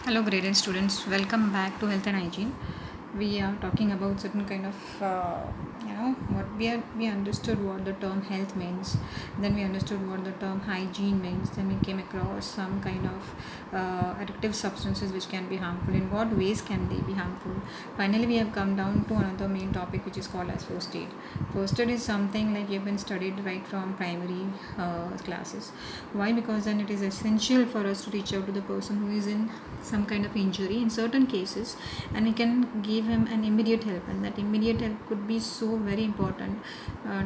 Hello, graded students. Welcome back to Health and Hygiene. We are talking about certain kind of, what we understood what the term health means. Then we understood what the term hygiene means. Then we came across some kind of addictive substances which can be harmful. In what ways can they be harmful? Finally, we have come down to another main topic which is called as first aid. First aid is something like you've been studied right from primary classes. Why? Because then it is essential for us to reach out to the person who is in some kind of injury in certain cases, and we can give him an immediate help, and that immediate help could be so very important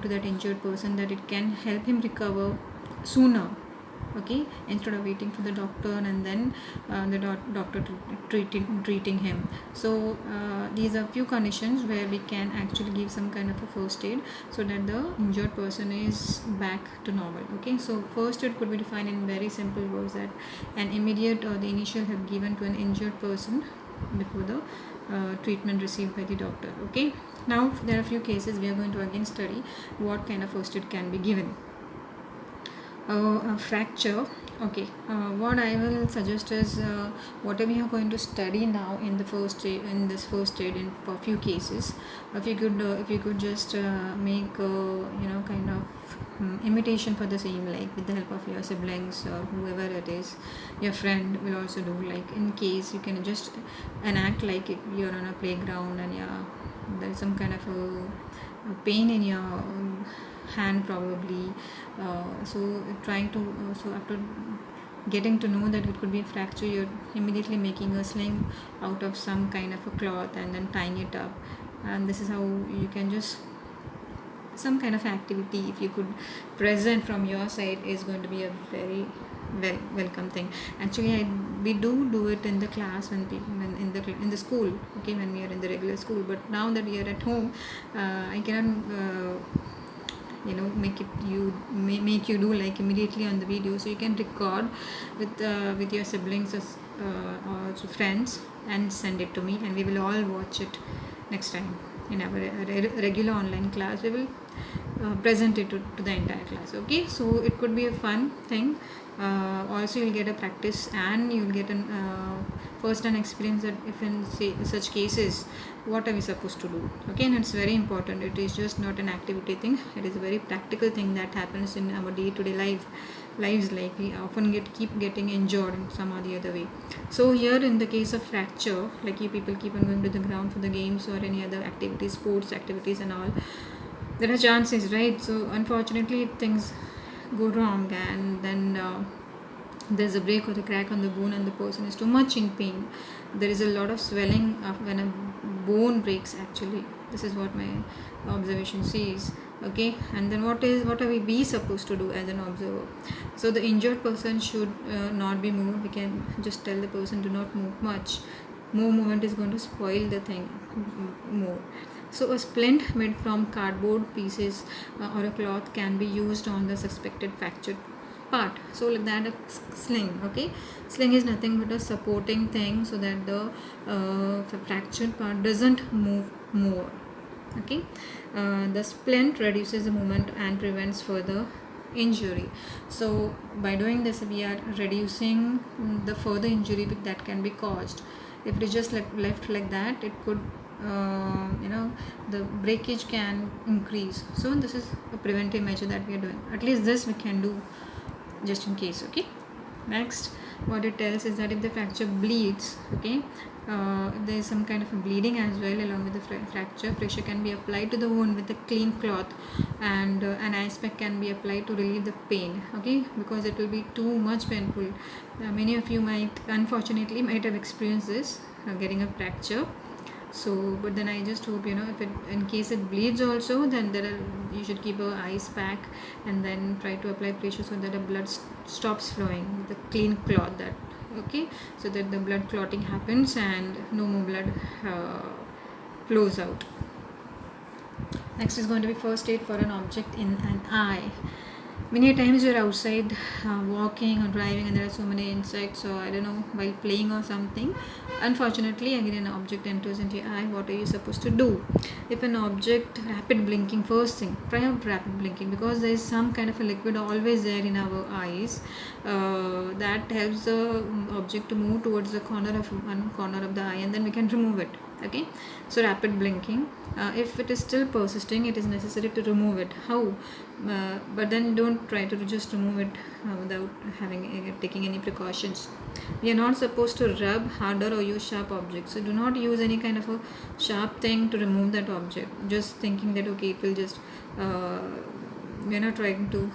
to that injured person that it can help him recover sooner, okay, instead of waiting for the doctor and then the doctor treating him. So these are few conditions where we can actually give some kind of a first aid so that the injured person is back to normal. Okay, so first aid could be defined in very simple words, that an immediate or the initial help given to an injured person before the treatment received by the doctor. Okay, now there are a few cases we are going to again study what kind of first aid can be given. A fracture. Okay, what I will suggest is whatever you are going to study now in the first aid, in this first aid in for few cases, if you could just make kind of imitation for the same, like with the help of your siblings or whoever it is, your friend will also do, like in case you can just enact like you're on a playground and there's some kind of a pain in your hand probably. So trying to so after getting to know that it could be a fracture, you're immediately making a sling out of some kind of a cloth and then tying it up, and this is how you can just some kind of activity if you could present from your side is going to be a very welcome thing. Actually, we do it in the class when people when in the school, okay, when we are in the regular school. But now that we are at home, I cannot make you do like immediately on the video, so you can record with your siblings or friends and send it to me, and we will all watch it next time in our regular online class. We will present it to the entire class. Okay, so it could be a fun thing. Also, you'll get a practice and you'll get an first hand experience that if in say such cases what are we supposed to do. Okay, and it's very important. It is just not an activity thing, it is a very practical thing that happens in our day-to-day lives, like we often keep getting injured in some or the other way. So here in the case of fracture, like you people keep on going to the ground for the games or any other activities, sports activities and all, there are chances, right? So unfortunately things go wrong, and then there's a break or a crack on the bone and the person is too much in pain. There is a lot of swelling when a bone breaks, actually. This is what my observation says. Okay, and then what are we supposed to do as an observer? So the injured person should not be moved. We can just tell the person, do not move much. More movement is going to spoil the thing more. So a splint made from cardboard pieces or a cloth can be used on the suspected fractured part. So like that, a sling. Okay, sling is nothing but a supporting thing so that the fractured part doesn't move more. Okay, the splint reduces the movement and prevents further injury. So by doing this, we are reducing the further injury that can be caused. If it is just left like that, it could the breakage can increase. So this is a preventive measure that we are doing. At least this we can do just in case. Okay, next what it tells is that if the fracture bleeds, okay, there is some kind of a bleeding as well along with the fracture, pressure can be applied to the wound with a clean cloth, and an ice pack can be applied to relieve the pain. Okay, because it will be too much painful. Many of you unfortunately might have experienced this, getting a fracture. So but then I just hope, if it in case it bleeds also, then you should keep a ice pack and then try to apply pressure so that the blood stops flowing with a clean cloth, that okay, so that the blood clotting happens and no more blood flows out. Next is going to be first aid for an object in an eye. Many times you're outside walking or driving and there are so many insects, or I don't know, while playing or something. Unfortunately, again an object enters into your eye. What are you supposed to do? If an object rapid blinking, first thing, try out rapid blinking, because there is some kind of a liquid always there in our eyes that helps the object to move towards the corner of one corner of the eye, and then we can remove it. Okay, so rapid blinking, if it is still persisting, it is necessary to remove it. How? But then don't try to just remove it without having taking any precautions. We are not supposed to rub harder or use sharp objects, so do not use any kind of a sharp thing to remove that object, just thinking that okay, it will just we are not trying to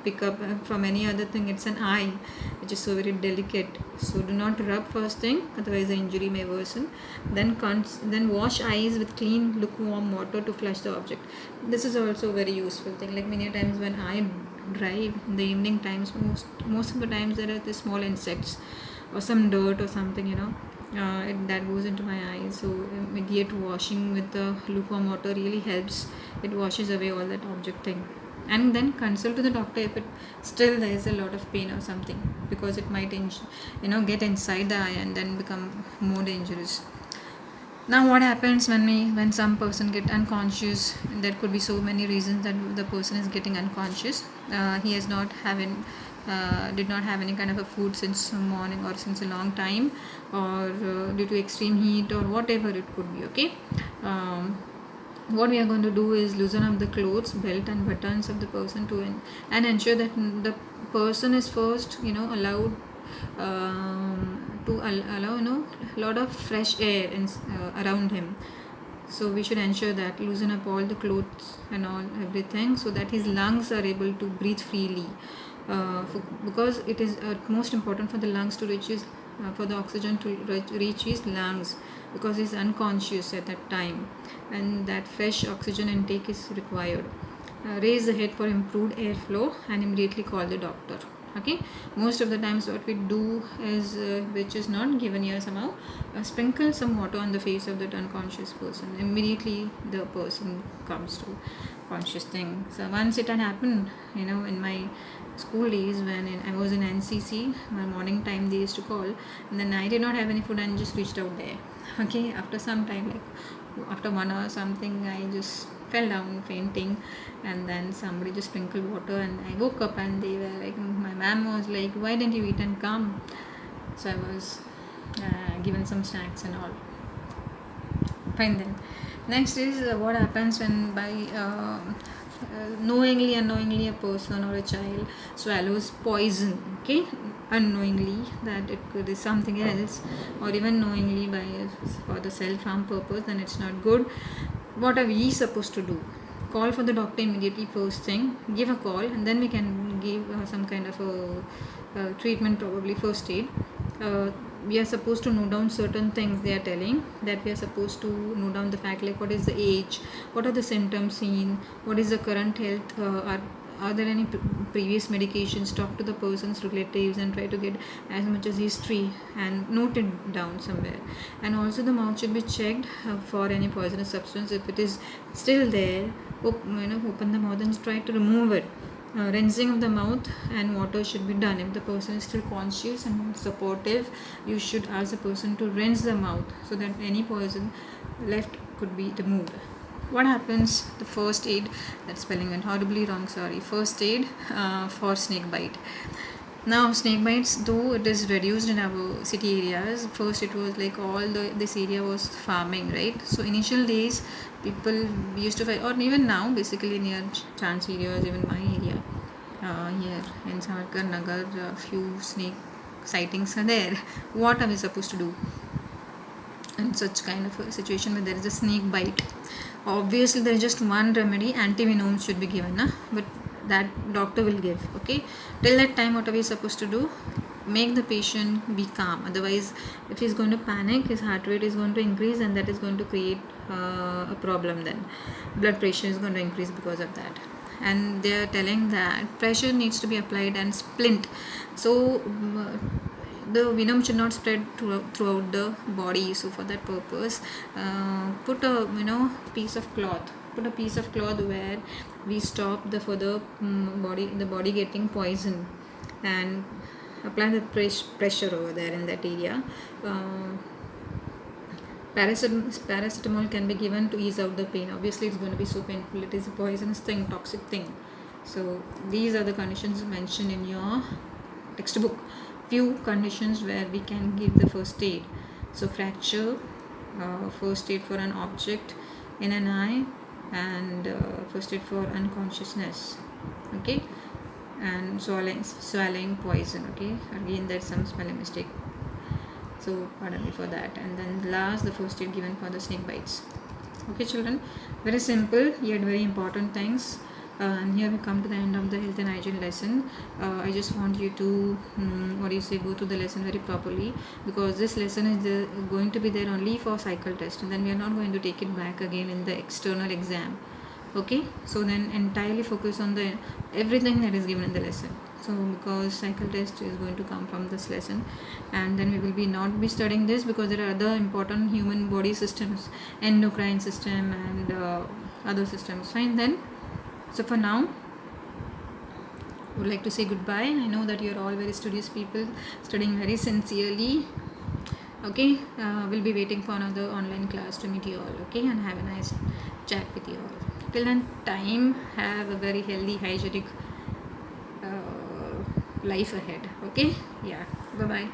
pick up from any other thing. It's an eye which is so very delicate, so do not rub first thing, otherwise the injury may worsen. Then wash eyes with clean lukewarm water to flush the object. This is also a very useful thing. Like many times when I drive in the evening times, most of the times there are the small insects or some dirt or something, that goes into my eyes. So immediate washing with the lukewarm water really helps. It washes away all that object thing. And then consult to the doctor if it still there is a lot of pain or something, because it might get inside the eye and then become more dangerous. Now what happens when some person get unconscious? There could be so many reasons that the person is getting unconscious. He has not having did not have any kind of a food since morning or since a long time, or due to extreme heat or whatever it could be. Okay, what we are going to do is loosen up the clothes, belt and buttons of the person and ensure that the person is first allowed to allow a lot of fresh air around him. So we should ensure that loosen up all the clothes and all everything, so that his lungs are able to breathe freely, because it is most important for the lungs to reach his for the oxygen to reach his lungs, because he's unconscious at that time, and that fresh oxygen intake is required. Raise the head for improved airflow and immediately call the doctor. Okay, most of the times what we do is which is not given here somehow, sprinkle some water on the face of that unconscious person. Immediately the person comes to conscious thing. So once it had happened, in my school days when I was in NCC, my morning time they used to call, and then I did not have any food and just reached out there. Okay, after some time, like after 1 hour something, I just fell down fainting, and then somebody just sprinkled water and I woke up, and they were like, my ma'am was like, why didn't you eat and come? So I was given some snacks and all. Fine. Then next is what happens when by knowingly unknowingly a person or a child swallows poison. Okay, unknowingly that it could be something else, or even knowingly by for the self-harm purpose, then it's not good. What are we supposed to do? Call for the doctor immediately first thing, give a call, and then we can give some kind of a treatment, probably first aid. We are supposed to note down certain things they are telling, that we are supposed to note down the fact, like what is the age, what are the symptoms seen, what is the current health, are there any previous medications. Talk to the person's relatives and try to get as much as history and note it down somewhere. And also the mouth should be checked for any poisonous substance. If it is still there, open the mouth and try to remove it. Rinsing of the mouth and water should be done. If the person is still conscious and supportive, you should ask the person to rinse the mouth so that any poison left could be removed. What happens? The first aid, that spelling went horribly wrong, sorry. First aid for snake bite. Now snake bites, though it is reduced in our city areas, first it was like this area was farming, right? So initial days people used to fight, or even now basically near chance areas, even my area here in Savarkar Nagar, few snake sightings are there. What are we supposed to do in such kind of a situation where there is a snake bite? Obviously there is just one remedy, antivenom should be given, but that doctor will give. Okay, till that time what are we supposed to do? Make the patient be calm. Otherwise, if he's going to panic, his heart rate is going to increase, and that is going to create a problem. Then blood pressure is going to increase because of that. And they are telling that pressure needs to be applied and splint, so the venom should not spread throughout the body. So for that purpose, put a piece of cloth put a piece of cloth where we stop the further body getting poison, and apply the pressure over there in that area. Paracetamol can be given to ease out the pain. Obviously it's going to be so painful, it is a poisonous thing, toxic thing. So these are the conditions mentioned in your textbook. Few conditions where we can give the first aid. So fracture, first aid for an object in an eye, and first aid for unconsciousness. Okay, and swallowing poison. Okay, again there's some spelling mistake, so pardon me for that. And then last, the first aid given for the snake bites. Okay children, very simple yet very important things. And here we come to the end of the health and hygiene lesson. I just want you to go through the lesson very properly, because this lesson is going to be there only for cycle test, and then we are not going to take it back again in the external exam. Okay, so then entirely focus on the everything that is given in the lesson. So because cycle test is going to come from this lesson, and then we will be not be studying this, because there are other important human body systems, endocrine system and other systems. Fine then. So for now, I would like to say goodbye. I know that you are all very studious people, studying very sincerely. Okay, we'll be waiting for another online class to meet you all. Okay, and have a nice chat with you all. Till then time, have a very healthy, hygienic life ahead. Okay, yeah, bye bye.